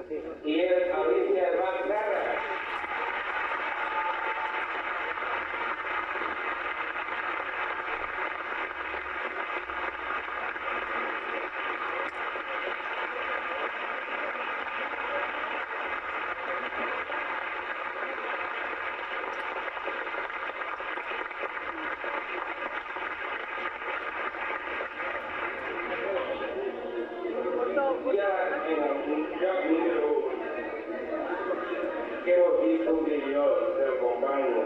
y es Alicia Vázquez. Hemos visto un vídeo del compañero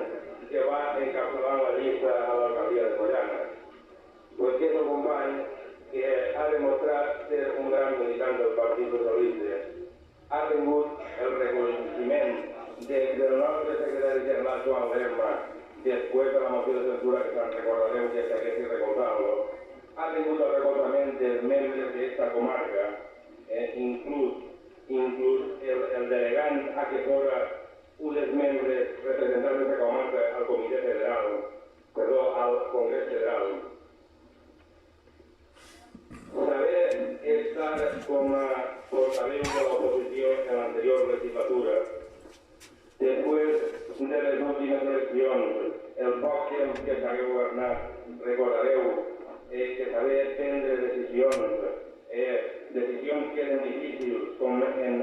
que va encapsulando la lista a la alcaldía de Collana. Pues que és un company que ha demostrat ser un gran militant del Partit Socialista. Ha tingut el reconeixement del nostre secretari general Joan Lerma, després de la moció de censura que se'n recordareu que s'hagués recolzant-lo. Ha tingut el recolzament dels membres d'esta comarca, inclús el delegant a que fora un dels membres representants de comarca al Comitè Federal, al Congrés Federal. Saber estar com a portaveu de l'oposició en l'anterior legislatura, després de les últimes eleccions, el poc temps que s'hagué governat, recordareu que saber prendre decisions que eren difícils, com en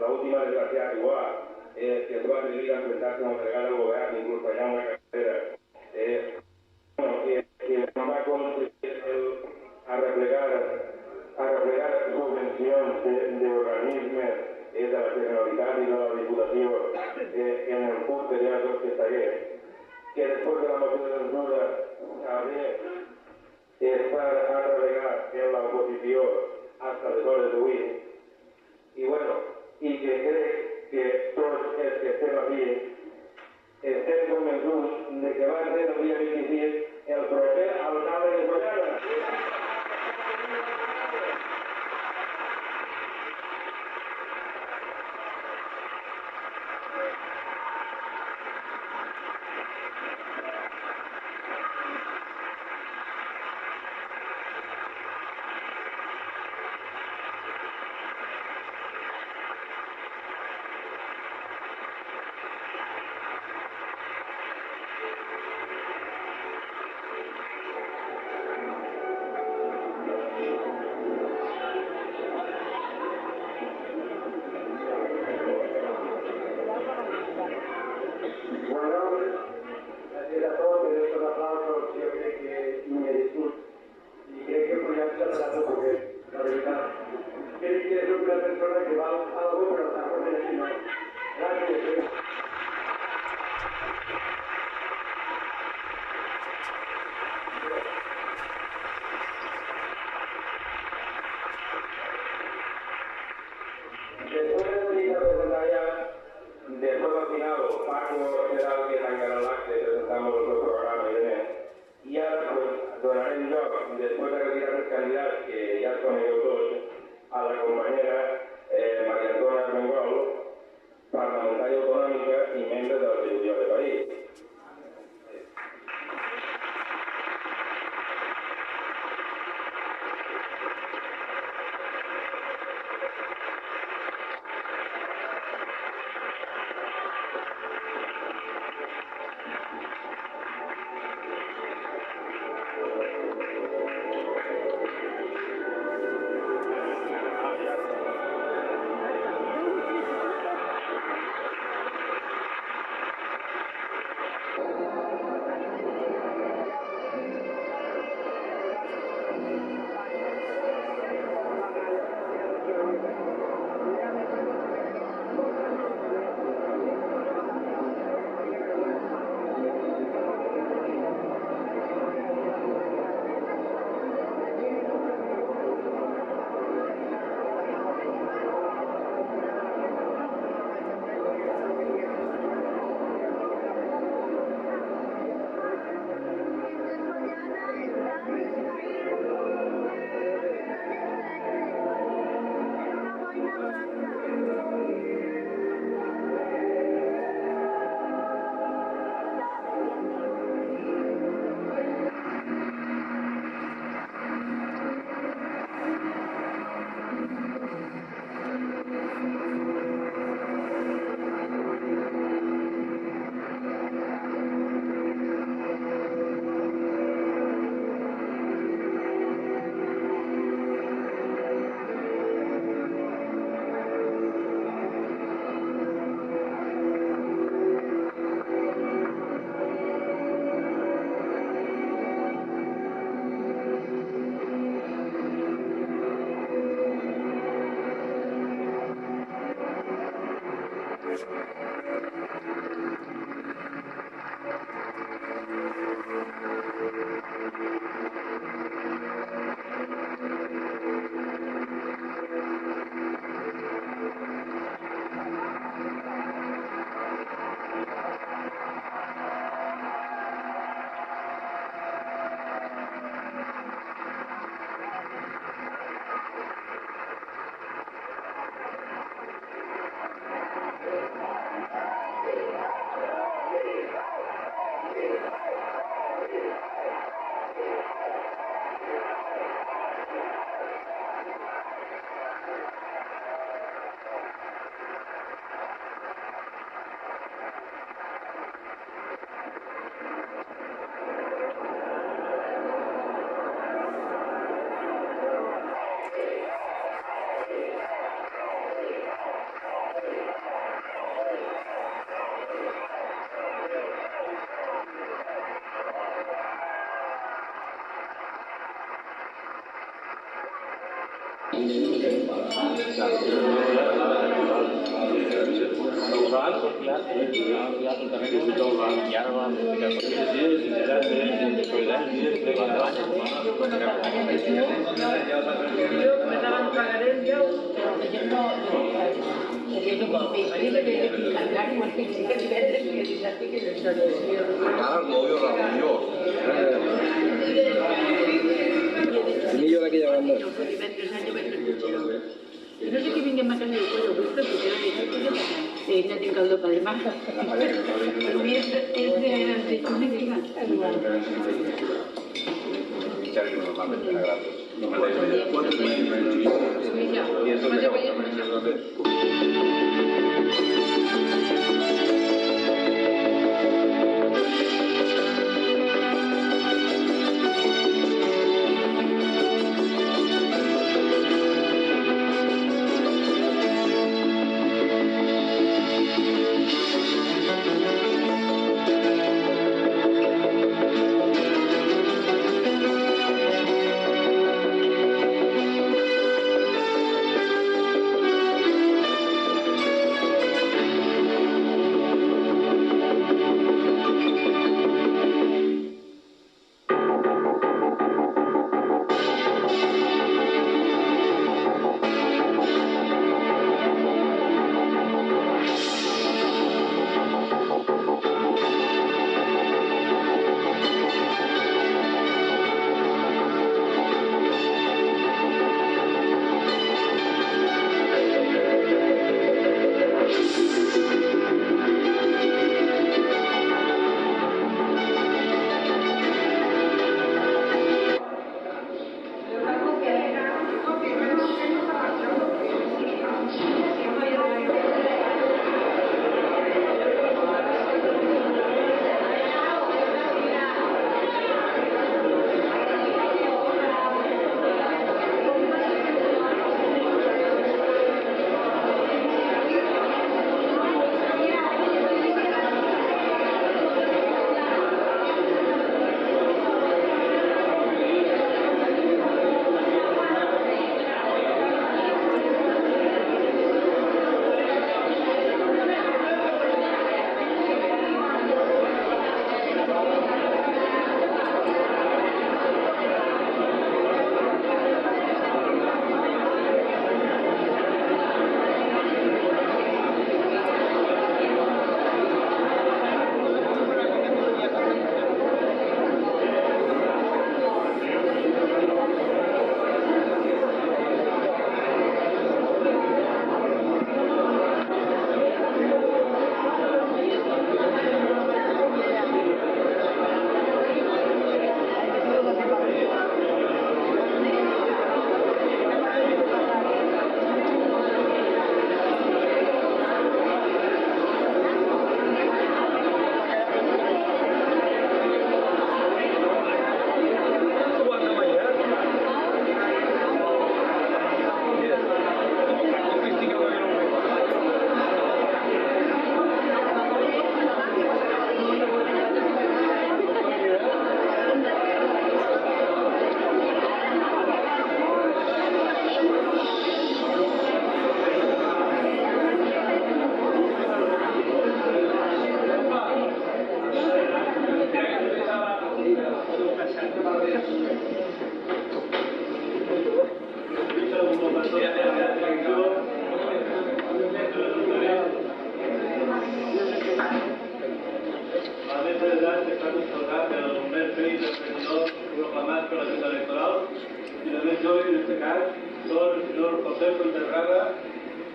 l'última desgraciada igual, que es va atrevir a enfrentar-se amb el delegat del govern, inclús fallant la carrera, que no va aconseguir arreplegar subvencions d'organismes de la Generalitat i de la Diputació en el curs de mesos que s'hagués, que després de la moció de censura haver estat arreplegat en l'oposició fins a les hores d'avui, i que crec que tots els que estem aquí estem convençuts de que va ser el dia 26 el proper alcalde de Collana. Ara el novio Ramiro. Millor d'aquella banda. No sé qui vingui a casa del pollo gusto, porque no tinc caldo para demás. Pero mi es de chune que digan.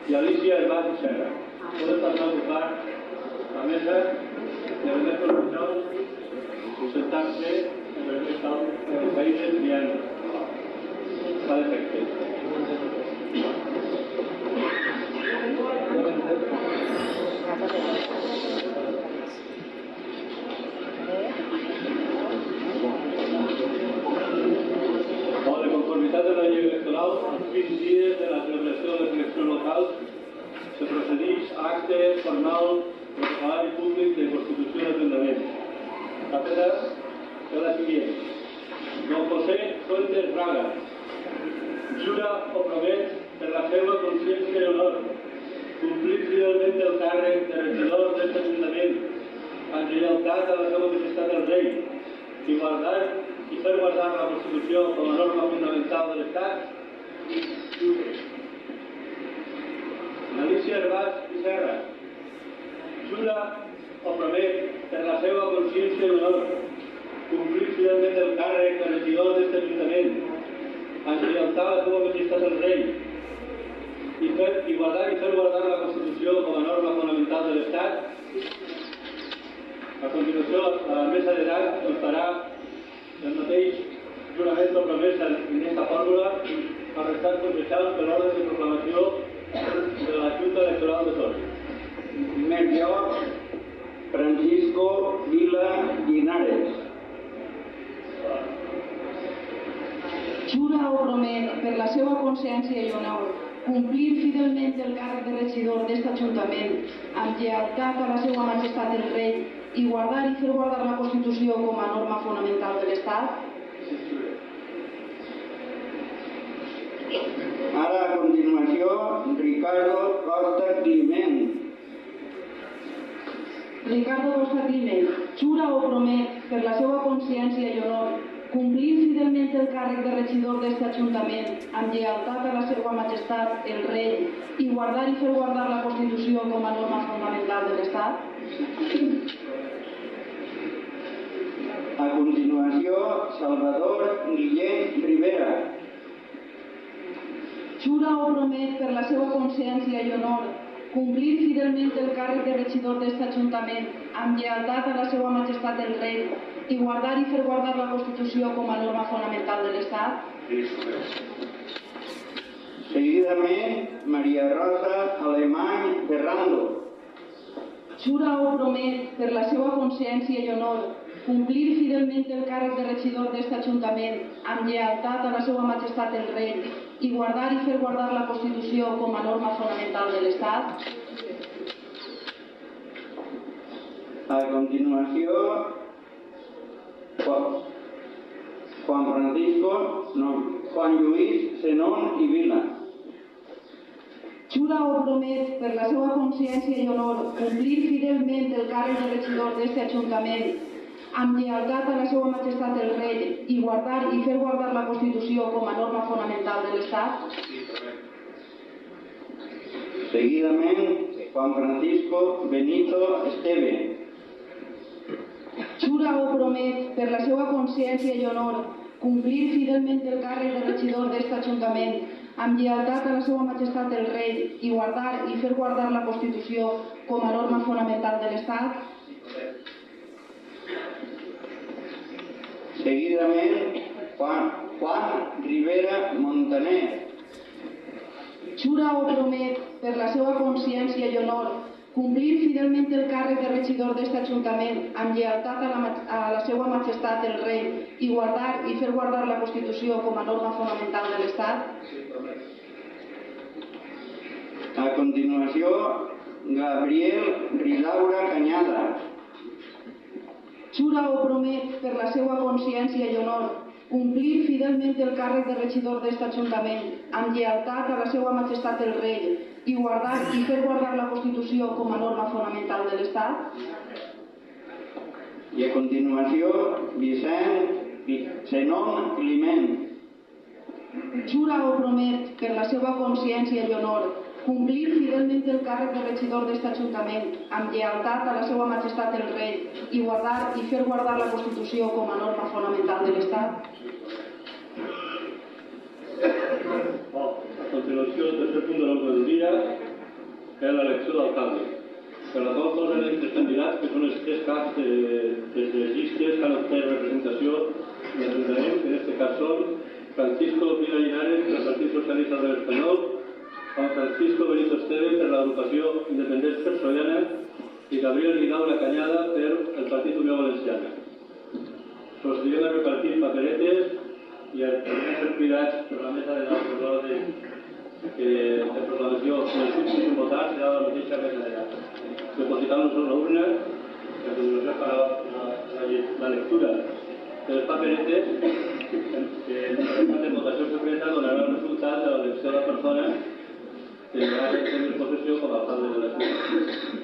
i Alicia el va Serra. Poden passar a ocupar la mesa de dient fa defecte. O de conformitat amb la llei electoral, als 20 dies de la celebració de les eleccions locals se procedeix a acte formal protocolari públic de constitució d'Ajuntament. La pedra és la següent. Don José Fuentes Braga jura o promet per la seva consciència i honor complir fidelment el càrrec de regidor d'aquest Ajuntament amb lleialtat a la seva majestat el rei i guardar i fer guardar la Constitució com a norma fundamental de l'Estat. Alicia Herbàs i Serra jura o promet per la seva consciència i honor complir fidelment el càrrec de regidor d'aquest Ajuntament amb lleialtat a la seva majestat el rei i guardar i fer guardar la Constitució com a norma fonamental de l'Estat. A continuació, la mesa d'edat farà el mateix jurament o promesa en aquesta fórmula als restants concejals per l'ordre de proclamació de la Junta Electoral de Sort. Melchor Francisco Vila Linares. Jura o promet per la seva consciència i honor complir fidelment el càrrec de regidor d'aquest Ajuntament amb lleialtat a la seva majestat el rei i guardar i fer guardar la Constitució com a norma fonamental de l'Estat. Ara, a continuació, Ricardo Costa Climent. Ricardo Costa Climent jura o promet per la seva consciència i honor complir fidelment el càrrec de regidor d'aquest Ajuntament amb lleialtat a la seva majestat el rei i guardar i fer guardar la Constitució com a norma fonamental de l'Estat. A continuació, Salvador Guillén Rivera. Jura o promet per la seva consciència i honor complir fidelment el càrrec de regidor d'aquest Ajuntament amb lleialtat a la seva majestat el rei i guardar i fer guardar la Constitució com a norma fonamental de l'Estat. Seguidament, Maria Rosa Alemany Ferrando. Jura o promet per la seva consciència i honor complir fidelment el càrrec de regidor d'aquest Ajuntament amb lleialtat a la seva majestat el rei i guardar i fer guardar la Constitució com a norma fonamental de l'Estat. A continuació, Juan Lluís Zenón i Vila. Jura o promet per la seva consciència i honor complir fidelment el càrrec de regidor d'aquest Ajuntament amb lleialtat a la seva majestat el rei i guardar i fer guardar la Constitució com a norma fonamental de l'Estat. Seguidament, Juan Francisco Benito Esteve. Jura o promet per la seva consciència i honor complir fidelment el càrrec de regidor d'aquest Ajuntament amb lleialtat a la seva majestat el rei i guardar i fer guardar la Constitució com a norma fonamental de l'Estat. Seguidament, Juan Rivera Montaner. Jura o promet per la seva consciència i honor complir fidelment el càrrec de regidor d'aquest Ajuntament amb lleialtat a la seva majestat el rei i guardar i fer guardar la Constitució com a norma fonamental de l'Estat. A continuació, Gabriel Rilaura Cañada. Jura o promet per la seva consciència i honor complir fidelment el càrrec de regidor d'aquest Ajuntament amb lleialtat a la seva majestat el rei i guardar i fer guardar la Constitució com a norma fonamental de l'Estat. I a continuació, Vicent Zenón Climent. Jura o promet per la seva consciència i honor complir fidelment el càrrec de regidor d'aquest Ajuntament amb lleialtat a la seva majestat el rei i guardar i fer guardar la Constitució com a norma fonamental de l'Estat. A continuació, el tercer punt de l'ordre del dia és l'elecció d'alcalde. Per la qual cosa, els candidats, que són els tres caps de des de les llistes que han obtret representació en l'Ajuntament, que en aquest cas són Francisco Vila Linares per Partit Socialista Obrer Espanyol, Juan Francisco Benito Esteve per l'agrupació Independents per Sollana i Gabriel Guidau La Cañada per el Partit Unió Valenciana. Procedirem a repartir paperetes i a ser cuidats per la mesa de l'ordre de proclamació dels últims votats serà la mateixa mesa de dalt. Depositant-los en l'urna, que a continuació farà la lectura de les paperetes que en votació secreta donarà el resultat de l'elecció de la persona que ha de tenir possessió com a alcalde de la ciutat.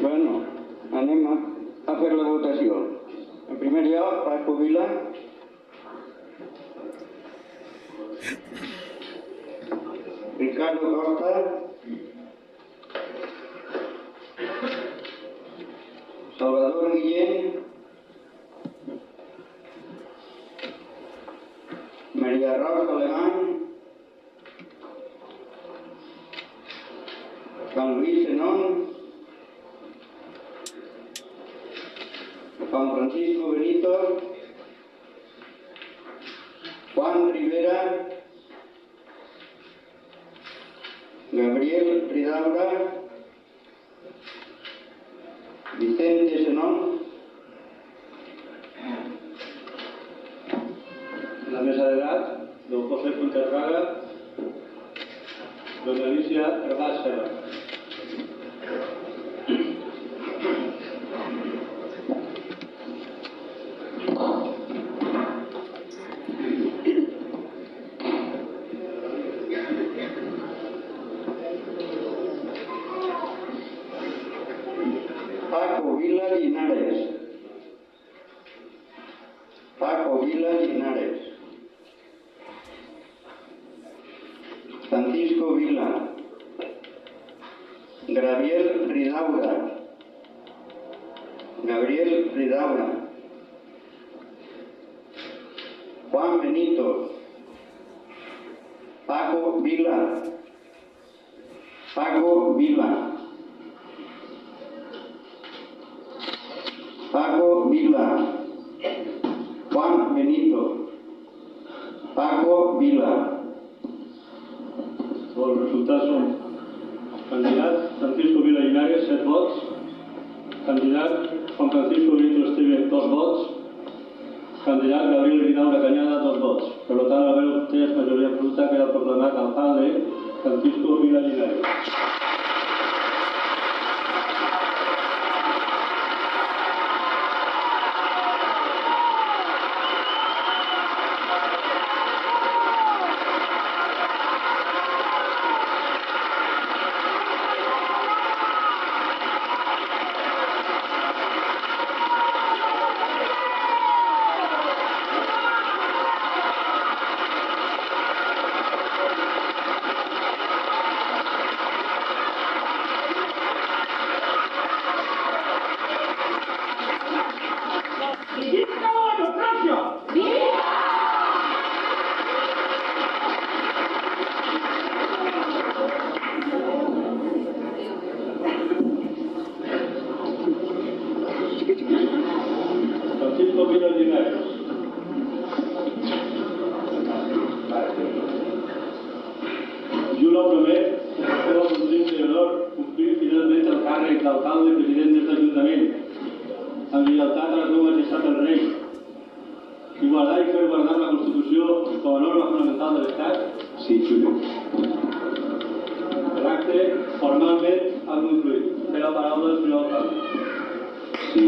Bueno, anem a fer la votació. En primer lloc, Paco Vila. Ricardo Costa. Salvador Guillén. María Rosa Alemán. Juan Luis Zenón. Juan Francisco Benito, Juan Rivera, Gabriel Ridaura, Vicente Zenón. En la mesa d'edat, don José Fuenterrada, don Alicia Herbàs Serra. Paco Vila Linares. Paco Vila Linares. Francisco Vila. Gabriel Ridaura. Gabriel Ridaura. Juan Benito. Paco Vila. Paco Vila. Paco Vila. Juan Benito. Paco Vila. Els resultats són candidat Francisco Vila Linares, 7 vots, candidat Juan Francisco Benito Esteve, 2 vots, candidat Gabriel Guidau La Cañada, 2 vots. Per tant, al haver obtès majoria absoluta, queda proclamat alcalde Francisco Vila Linares. Francisco Vila Linares. Juro promet que va complir finalment el càrrec d'alcalde president d'aquest Ajuntament, amb lleialtat a la seva majestat el rei, i guardar i fer guardar la Constitució com a norma fonamental de l'Estat. Sí, Julio. L'acte formalment ha concluït. Té la paraula el senyor alcalde. Sí.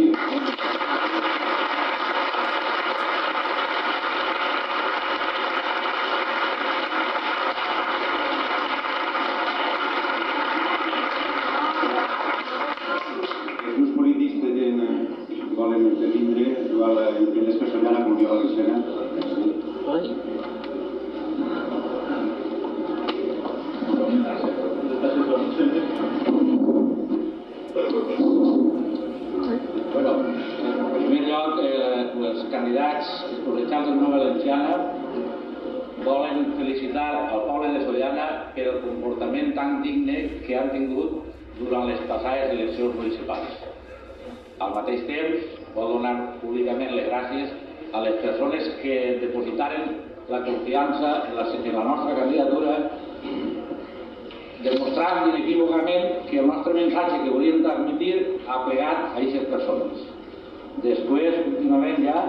Els grups polítics volen intervindre igual en les persones com jo a l'escena. volen felicitar el poble de Sollana per el comportament tan digne que han tingut durant les passades eleccions municipals. Al mateix temps, vol donar públicament les gràcies a les persones que depositaren la confiança en la nostra candidatura, demostrant inequívocament que el nostre missatge que volíem transmitir ha plegat a aquestes persones. Després, continuament ja,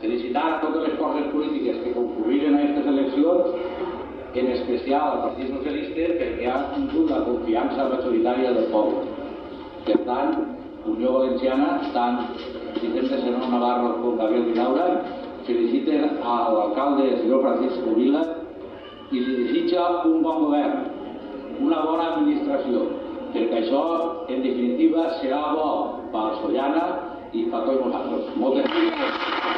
felicitar a totes les forces polítiques que concurriren a aquestes eleccions, en especial al Partit Socialista, perquè ha tingut la confiança majoritària del poble. Per tant, Unió Valenciana, tant Vicente Senó Navarro com Gabriel Vidaura, feliciten a l'alcalde, el senyor Francisco Vila, i li desitja un bon govern, una bona administració, perquè això, en definitiva, serà bo per Sollana i per tots nosaltres. Moltes gràcies.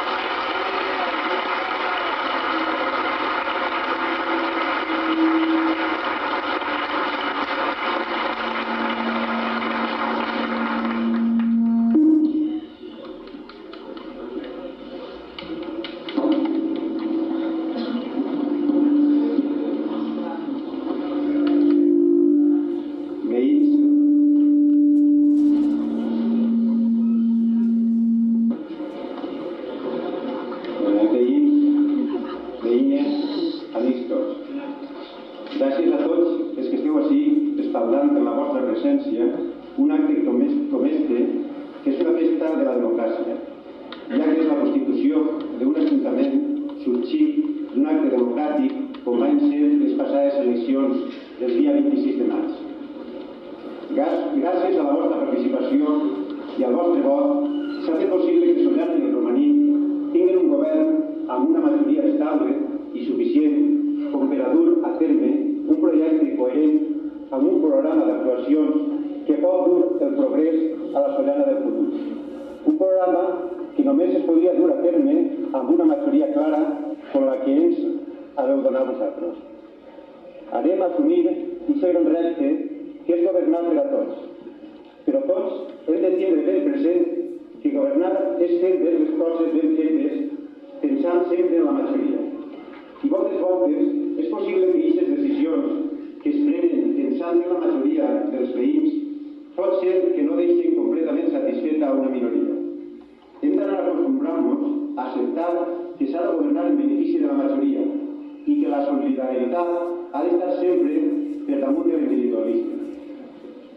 un acte com este, que és una festa de la democràcia, ja que és la constitució d'un ajuntament sorgit d'un acte democràtic com van ser les passades eleccions del dia 26 de maig. Gràcies a la vostra participació i al vostre vot, s'ha fet possible que Sollana i el Romaní tinguin un govern amb una majoria estable i suficient com per a dur a terme un projecte coherent amb un programa d'actuacions que pot dur el progrés a la Sollana del futur. Un programa que només es podria dur a terme amb una majoria clara com la que ens haveu donat vosaltres. Harem assumir aquest gran repte que és governar per a tots. Però tots hem de tindre ben present que governar és fer bé les coses ben fetes pensant sempre en la majoria. I moltes voltes és possible que aquestes decisions que es prenen pensant en la majoria dels veïns pot ser que no deixin completament satisfeta a una minoria. Hem d'anar acostumbrant-nos a acceptar que s'ha de governar en benefici de la majoria i que la solidaritat ha d'estar sempre per damunt de l'individualisme.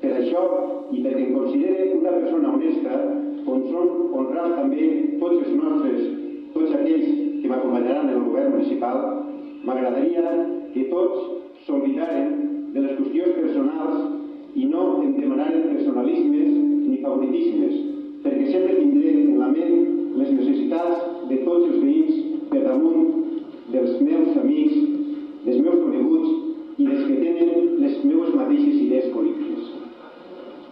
Per això, i perquè em considere una persona honesta, on són honrats també tots aquells que m'acompanyaran en el govern municipal, m'agradaria que tots s'oblidaren de les qüestions personals i no em demanaren personalismes ni favoritismes, perquè sempre tindré en la ment les necessitats de tots els veïns per damunt dels meus amics, dels meus coneguts i dels que tenen les meves mateixes idees polítiques.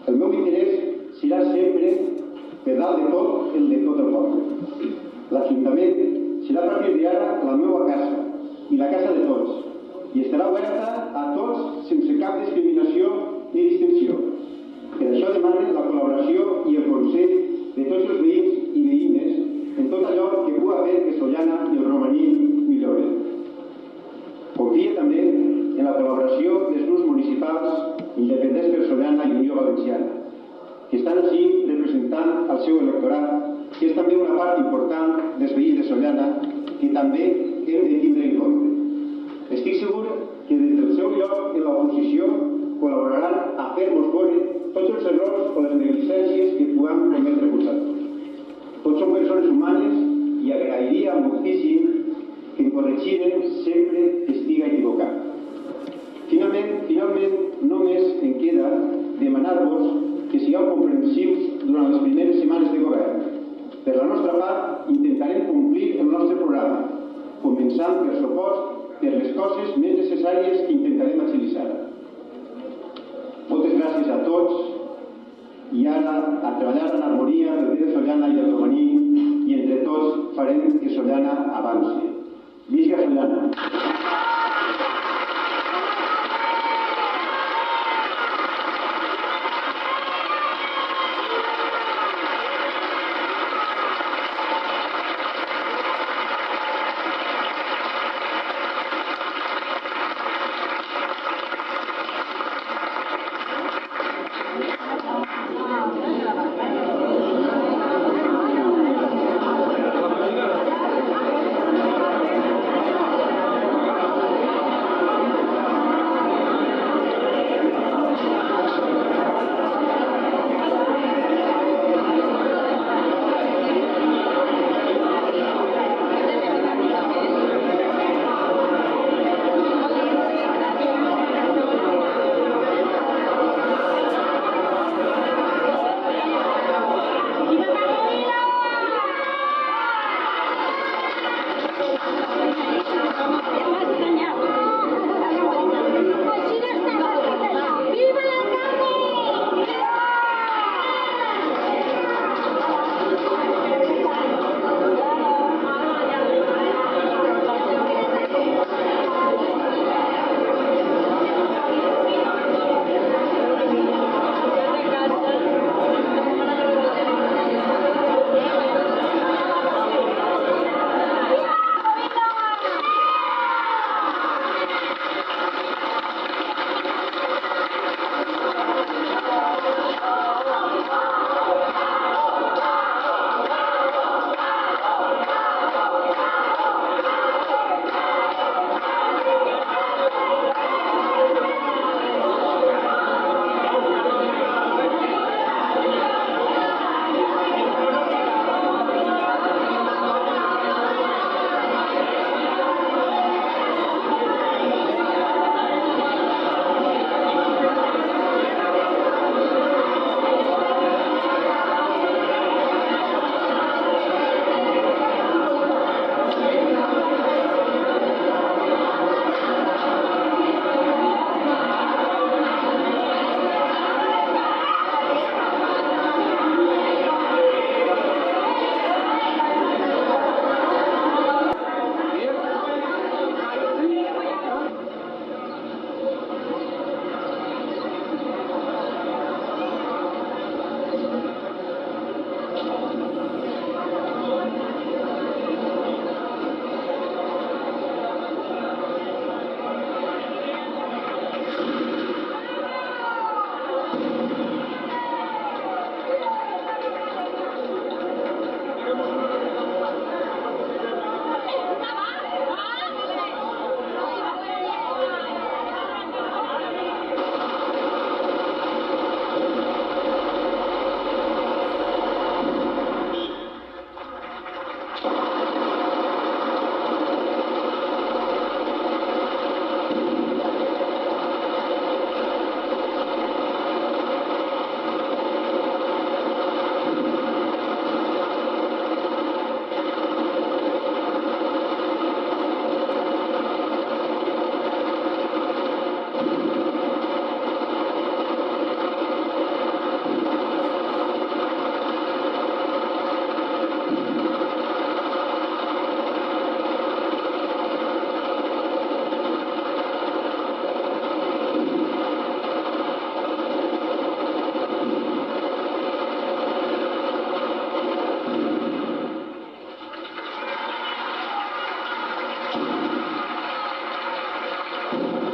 El meu interès serà sempre, per dalt de tot, el de tot el poble. L'Ajuntament serà a partir d'ara la meva casa i la casa de tots, i estarà oberta a tots sense cap discriminació ni distinció. Per això demanen la col·laboració i el consell de tots els veïns i veïnes en tot allò que pugui fer que Sollana i el Romaní milloren. Confia també en la col·laboració dels grups municipals independents per Sollana i Unió Valenciana, que estan així representant el seu electorat, que és també una part important dels veïns de Sollana que també hem de tindre en compte. Estic segur que des del seu lloc en l'oposició col·laboraran a fer-nos veure tots els errors o les negligències que puguem cometre vosaltres. Tots som persones humanes i agrairia moltíssim que em corregiren sempre que estiga equivocat. Finalment, només em queda demanar-vos que sigueu comprensius durant les primeres setmanes de govern. Per la nostra part, intentarem complir el nostre programa, començant per supost per les coses més necessàries que intentarem agilitzar. Moltes gràcies a tots i ara a treballar en harmonia pel bé de Sollana i el Romaní i entre tots farem que Sollana avanci. Visca Sollana! Gràcies.